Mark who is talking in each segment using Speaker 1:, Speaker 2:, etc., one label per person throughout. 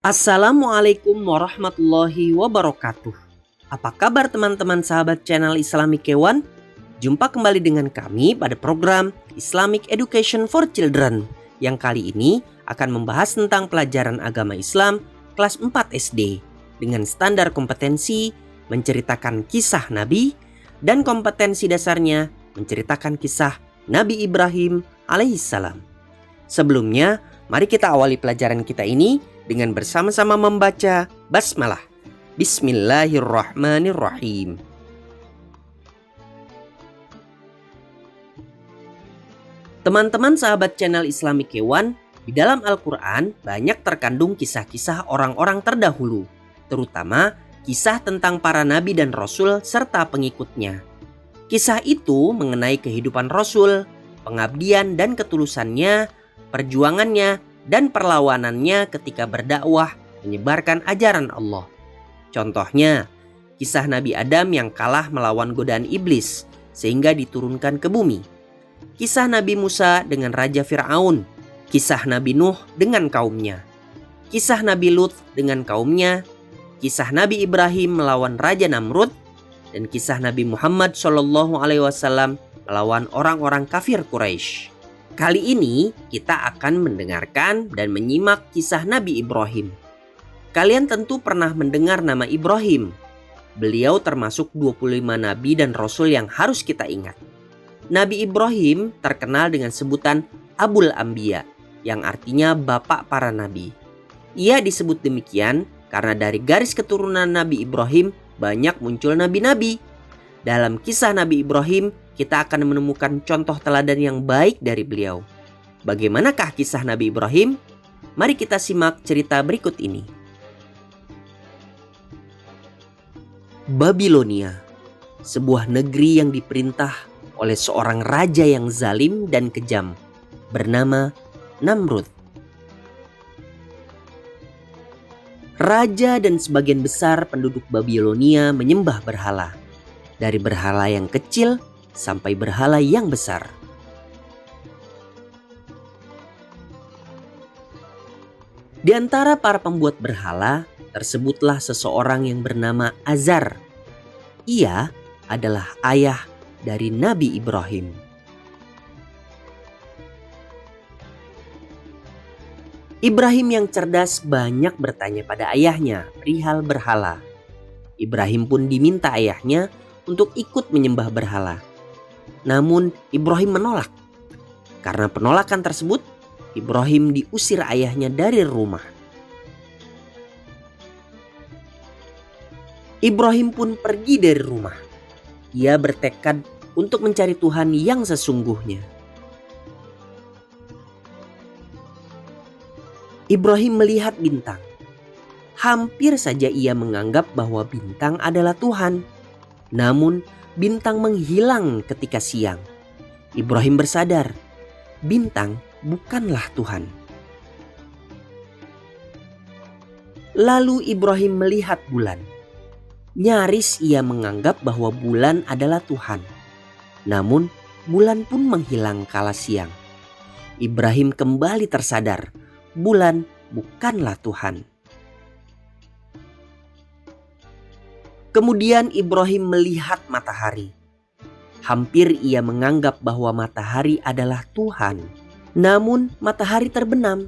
Speaker 1: Assalamualaikum warahmatullahi wabarakatuh. Apa kabar teman-teman sahabat channel Islamic Kewan? Jumpa kembali dengan kami pada program Islamic Education for Children yang kali ini akan membahas tentang pelajaran agama Islam kelas 4 SD dengan standar kompetensi menceritakan kisah Nabi dan kompetensi dasarnya menceritakan kisah Nabi Ibrahim alaihissalam. Sebelumnya, mari kita awali pelajaran kita ini dengan bersama-sama membaca basmalah. Bismillahirrahmanirrahim. Teman-teman sahabat channel Islamic Kewan, di dalam Al-Quran banyak terkandung kisah-kisah orang-orang terdahulu, terutama kisah tentang para nabi dan rasul serta pengikutnya. Kisah itu mengenai kehidupan rasul, pengabdian dan ketulusannya, perjuangannya, dan perlawanannya ketika berdakwah menyebarkan ajaran Allah. Contohnya, kisah Nabi Adam yang kalah melawan godaan iblis sehingga diturunkan ke bumi. Kisah Nabi Musa dengan Raja Fir'aun. Kisah Nabi Nuh dengan kaumnya. Kisah Nabi Lut dengan kaumnya. Kisah Nabi Ibrahim melawan Raja Namrud. Dan kisah Nabi Muhammad SAW melawan orang-orang kafir Quraisy. Kali ini kita akan mendengarkan dan menyimak kisah Nabi Ibrahim. Kalian tentu pernah mendengar nama Ibrahim. Beliau termasuk 25 nabi dan rasul yang harus kita ingat. Nabi Ibrahim terkenal dengan sebutan Abul Anbiya, yang artinya bapak para nabi. Ia disebut demikian karena dari garis keturunan Nabi Ibrahim banyak muncul nabi-nabi. Dalam kisah Nabi Ibrahim, kita akan menemukan contoh teladan yang baik dari beliau. Bagaimanakah kisah Nabi Ibrahim? Mari kita simak cerita berikut ini. Babilonia, sebuah negeri yang diperintah oleh seorang raja yang zalim dan kejam, bernama Namrud. Raja dan sebagian besar penduduk Babilonia menyembah berhala. Dari berhala yang kecil sampai berhala yang besar. Di antara para pembuat berhala, tersebutlah seseorang yang bernama Azar. Ia adalah ayah dari Nabi Ibrahim. Ibrahim yang cerdas banyak bertanya pada ayahnya perihal berhala. Ibrahim pun diminta ayahnya untuk ikut menyembah berhala. Namun Ibrahim menolak. Karena penolakan tersebut, Ibrahim diusir ayahnya dari rumah. Ibrahim pun pergi dari rumah. Ia bertekad untuk mencari Tuhan yang sesungguhnya. Ibrahim melihat bintang. Hampir saja ia menganggap bahwa bintang adalah Tuhan. Namun bintang menghilang ketika siang. Ibrahim bersadar, bintang bukanlah Tuhan. Lalu Ibrahim melihat bulan. Nyaris ia menganggap bahwa bulan adalah Tuhan. Namun bulan pun menghilang kala siang. Ibrahim kembali tersadar, bulan bukanlah Tuhan. Kemudian Ibrahim melihat matahari. Hampir ia menganggap bahwa matahari adalah Tuhan. Namun matahari terbenam.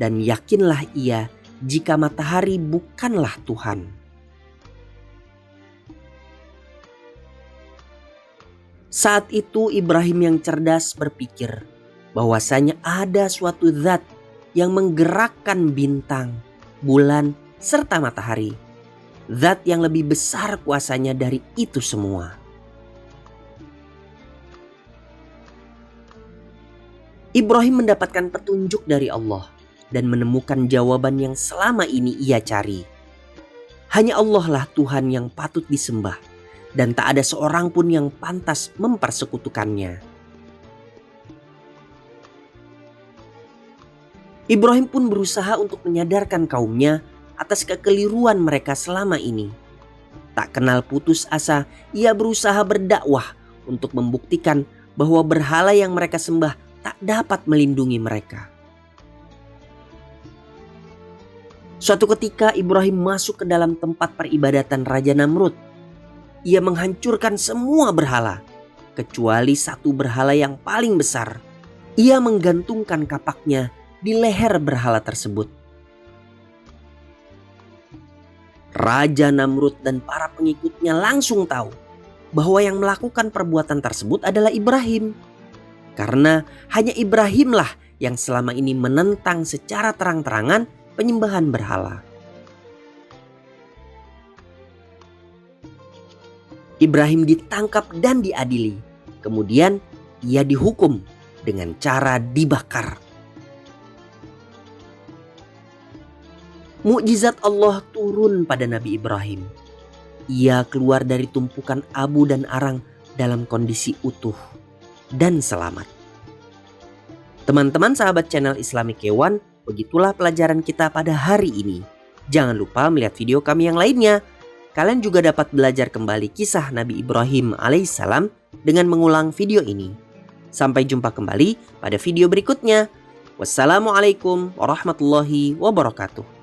Speaker 1: Dan yakinlah ia jika matahari bukanlah Tuhan. Saat itu Ibrahim yang cerdas berpikir bahwasanya ada suatu zat yang menggerakkan bintang, bulan, serta matahari. Zat yang lebih besar kuasanya dari itu semua. Ibrahim mendapatkan petunjuk dari Allah dan menemukan jawaban yang selama ini ia cari. Hanya Allah lah Tuhan yang patut disembah dan tak ada seorang pun yang pantas mempersekutukannya. Ibrahim pun berusaha untuk menyadarkan kaumnya atas kekeliruan mereka selama ini. Tak kenal putus asa, ia berusaha berdakwah untuk membuktikan bahwa berhala yang mereka sembah tak dapat melindungi mereka. Suatu ketika Ibrahim masuk ke dalam tempat peribadatan Raja Namrud. Ia menghancurkan semua berhala, kecuali satu berhala yang paling besar. Ia menggantungkan kapaknya di leher berhala tersebut. Raja Namrud dan para pengikutnya langsung tahu bahwa yang melakukan perbuatan tersebut adalah Ibrahim. Karena hanya Ibrahimlah yang selama ini menentang secara terang-terangan penyembahan berhala. Ibrahim ditangkap dan diadili. Kemudian ia dihukum dengan cara dibakar. Mukjizat Allah turun pada Nabi Ibrahim. Ia keluar dari tumpukan abu dan arang dalam kondisi utuh dan selamat. Teman-teman sahabat channel Islamic K1, begitulah pelajaran kita pada hari ini. Jangan lupa melihat video kami yang lainnya. Kalian juga dapat belajar kembali kisah Nabi Ibrahim alaihissalam dengan mengulang video ini. Sampai jumpa kembali pada video berikutnya. Wassalamualaikum warahmatullahi wabarakatuh.